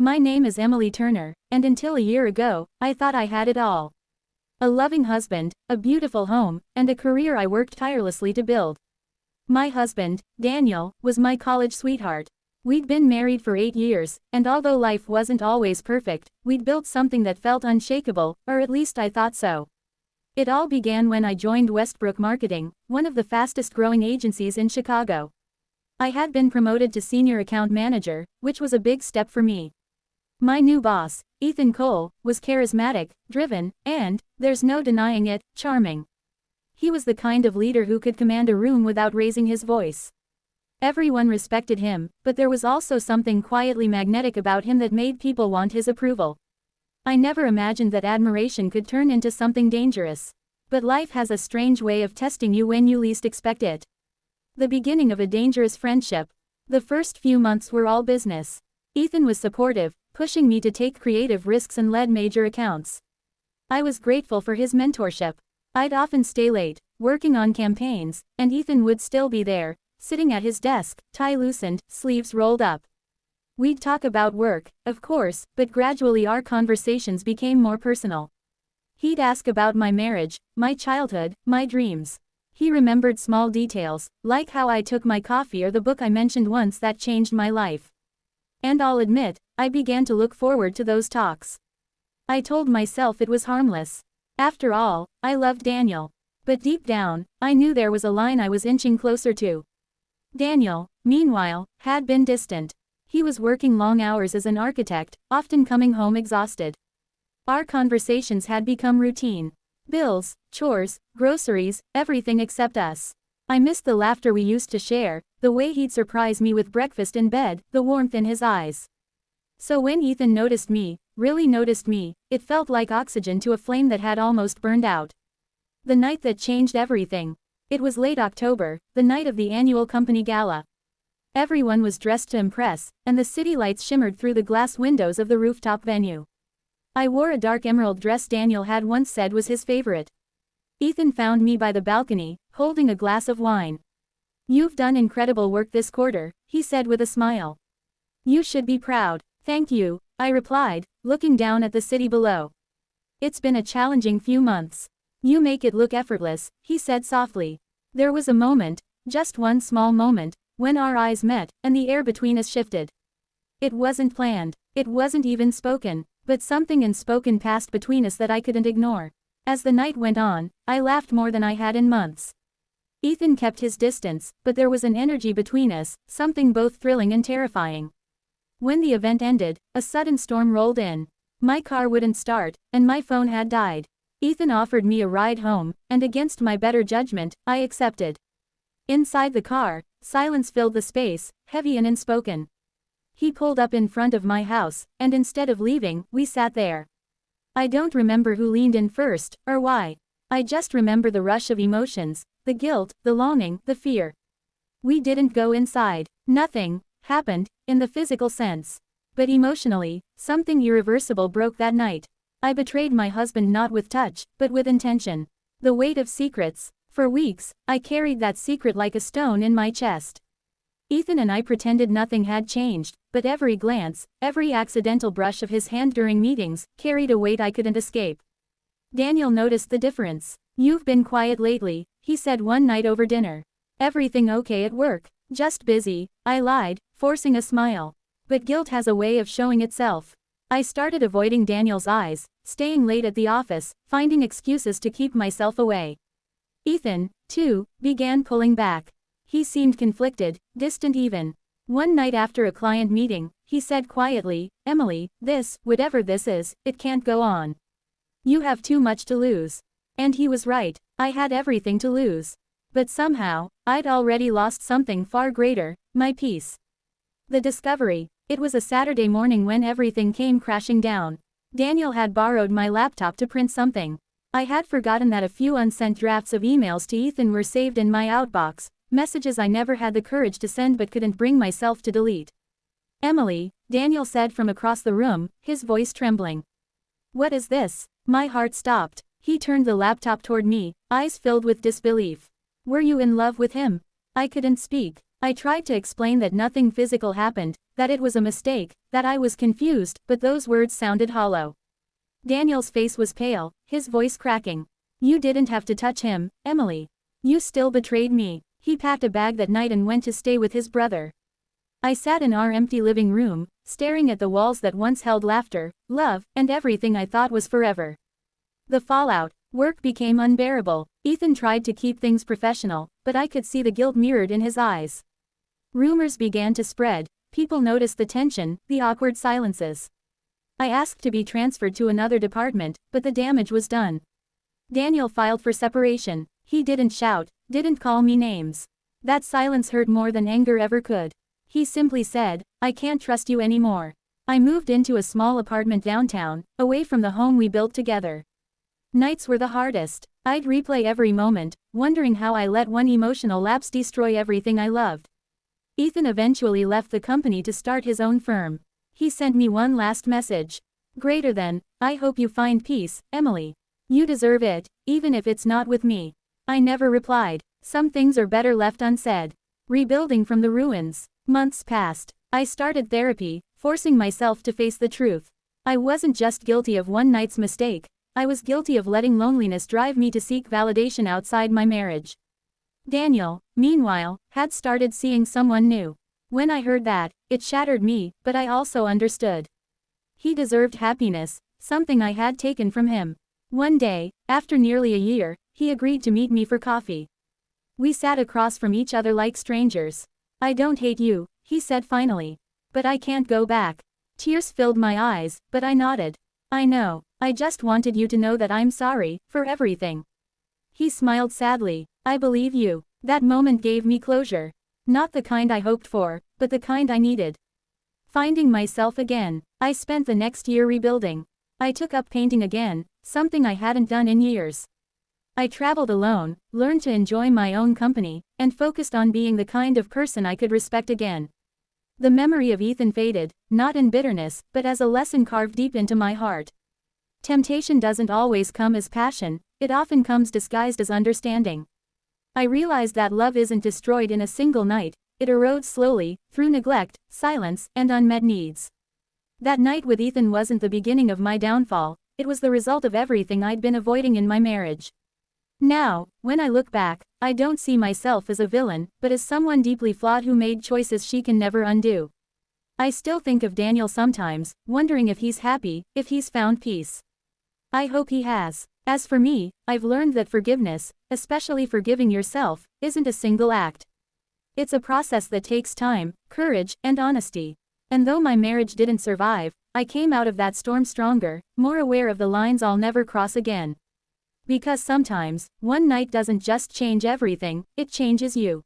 My name is Emily Turner, and until a year ago, I thought I had it all. A loving husband, a beautiful home, and a career I worked tirelessly to build. My husband, Daniel, was my college sweetheart. We'd been married for 8 years, and although life wasn't always perfect, we'd built something that felt unshakable, or at least I thought so. It all began when I joined Westbrook Marketing, one of the fastest growing agencies in Chicago. I had been promoted to senior account manager, which was a big step for me. My new boss, Ethan Cole, was charismatic, driven, and, there's no denying it, charming. He was the kind of leader who could command a room without raising his voice. Everyone respected him, but there was also something quietly magnetic about him that made people want his approval. I never imagined that admiration could turn into something dangerous. But life has a strange way of testing you when you least expect it. The beginning of a dangerous friendship. The first few months were all business. Ethan was supportive, pushing me to take creative risks and lead major accounts. I was grateful for his mentorship. I'd often stay late, working on campaigns, and Ethan would still be there, sitting at his desk, tie loosened, sleeves rolled up. We'd talk about work, of course, but gradually our conversations became more personal. He'd ask about my marriage, my childhood, my dreams. He remembered small details, like how I took my coffee or the book I mentioned once that changed my life. And I'll admit, I began to look forward to those talks. I told myself it was harmless. After all, I loved Daniel. But deep down, I knew there was a line I was inching closer to. Daniel, meanwhile, had been distant. He was working long hours as an architect, often coming home exhausted. Our conversations had become routine. Bills, chores, groceries, everything except us. I missed the laughter we used to share, the way he'd surprise me with breakfast in bed, the warmth in his eyes. So when Ethan noticed me, really noticed me, it felt like oxygen to a flame that had almost burned out. The night that changed everything. It was late October, the night of the annual company gala. Everyone was dressed to impress, and the city lights shimmered through the glass windows of the rooftop venue. I wore a dark emerald dress Daniel had once said was his favorite. Ethan found me by the balcony, holding a glass of wine. "You've done incredible work this quarter," he said with a smile. "You should be proud." "Thank you," I replied, looking down at the city below. "It's been a challenging few months." "You make it look effortless," he said softly. There was a moment, just one small moment, when our eyes met, and the air between us shifted. It wasn't planned. It wasn't even spoken, but something unspoken passed between us that I couldn't ignore. As the night went on, I laughed more than I had in months. Ethan kept his distance, but there was an energy between us, something both thrilling and terrifying. When the event ended, a sudden storm rolled in. My car wouldn't start, and my phone had died. Ethan offered me a ride home, and against my better judgment, I accepted. Inside the car, silence filled the space, heavy and unspoken. He pulled up in front of my house, and instead of leaving, we sat there. I don't remember who leaned in first, or why. I just remember the rush of emotions, the guilt, the longing, the fear. We didn't go inside. Nothing happened, in the physical sense. But emotionally, something irreversible broke that night. I betrayed my husband not with touch, but with intention. The weight of secrets. For weeks, I carried that secret like a stone in my chest. Ethan and I pretended nothing had changed, but every glance, every accidental brush of his hand during meetings, carried a weight I couldn't escape. Daniel noticed the difference. "You've been quiet lately," he said one night over dinner. "Everything okay at work?" "Just busy," I lied, forcing a smile. But guilt has a way of showing itself. I started avoiding Daniel's eyes, staying late at the office, finding excuses to keep myself away. Ethan, too, began pulling back. He seemed conflicted, distant even. One night after a client meeting, he said quietly, "Emily, whatever this is, it can't go on. You have too much to lose." And he was right, I had everything to lose. But somehow, I'd already lost something far greater, my peace. The discovery. It was a Saturday morning when everything came crashing down. Daniel had borrowed my laptop to print something. I had forgotten that a few unsent drafts of emails to Ethan were saved in my outbox, messages I never had the courage to send but couldn't bring myself to delete. "Emily," Daniel said from across the room, his voice trembling. "What is this?" My heart stopped. He turned the laptop toward me, eyes filled with disbelief. "Were you in love with him?" I couldn't speak. I tried to explain that nothing physical happened, That it was a mistake, that I was confused, but those words sounded hollow. Daniel's face was pale, his voice cracking. You didn't have to touch him, Emily. You still betrayed me. He packed a bag that night and went to stay with his brother. I sat in our empty living room, staring at the walls that once held laughter, love, and everything I thought was forever. The fallout, work became unbearable. Ethan tried to keep things professional, but I could see the guilt mirrored in his eyes. Rumors began to spread. People noticed the tension, the awkward silences. I asked to be transferred to another department, but the damage was done. Daniel filed for separation. He didn't shout, didn't call me names. That silence hurt more than anger ever could. He simply said, I can't trust you anymore. I moved into a small apartment downtown, away from the home we built together. Nights were the hardest. I'd replay every moment, wondering how I let one emotional lapse destroy everything I loved. Ethan eventually left the company to start his own firm. He sent me one last message. Greater than, I hope you find peace, Emily. You deserve it, even if it's not with me. I never replied. Some things are better left unsaid. Rebuilding from the ruins. Months passed. I started therapy, forcing myself to face the truth. I wasn't just guilty of one night's mistake. I was guilty of letting loneliness drive me to seek validation outside my marriage. Daniel, meanwhile, had started seeing someone new. When I heard that, it shattered me, but I also understood. He deserved happiness, something I had taken from him. One day, after nearly a year, he agreed to meet me for coffee. We sat across from each other like strangers. I don't hate you, he said finally. But I can't go back. Tears filled my eyes, but I nodded. I know, I just wanted you to know that I'm sorry, for everything. He smiled sadly. I believe you. That moment gave me closure. Not the kind I hoped for, but the kind I needed. Finding myself again, I spent the next year rebuilding. I took up painting again, something I hadn't done in years. I traveled alone, learned to enjoy my own company, and focused on being the kind of person I could respect again. The memory of Ethan faded, not in bitterness, but as a lesson carved deep into my heart. Temptation doesn't always come as passion, it often comes disguised as understanding. I realized that love isn't destroyed in a single night, it erodes slowly, through neglect, silence, and unmet needs. That night with Ethan wasn't the beginning of my downfall, it was the result of everything I'd been avoiding in my marriage. Now, when I look back, I don't see myself as a villain, but as someone deeply flawed who made choices she can never undo. I still think of Daniel sometimes, wondering if he's happy, if he's found peace. I hope he has. As for me, I've learned that forgiveness, especially forgiving yourself, isn't a single act. It's a process that takes time, courage, and honesty. And though my marriage didn't survive, I came out of that storm stronger, more aware of the lines I'll never cross again. Because sometimes, one night doesn't just change everything, it changes you.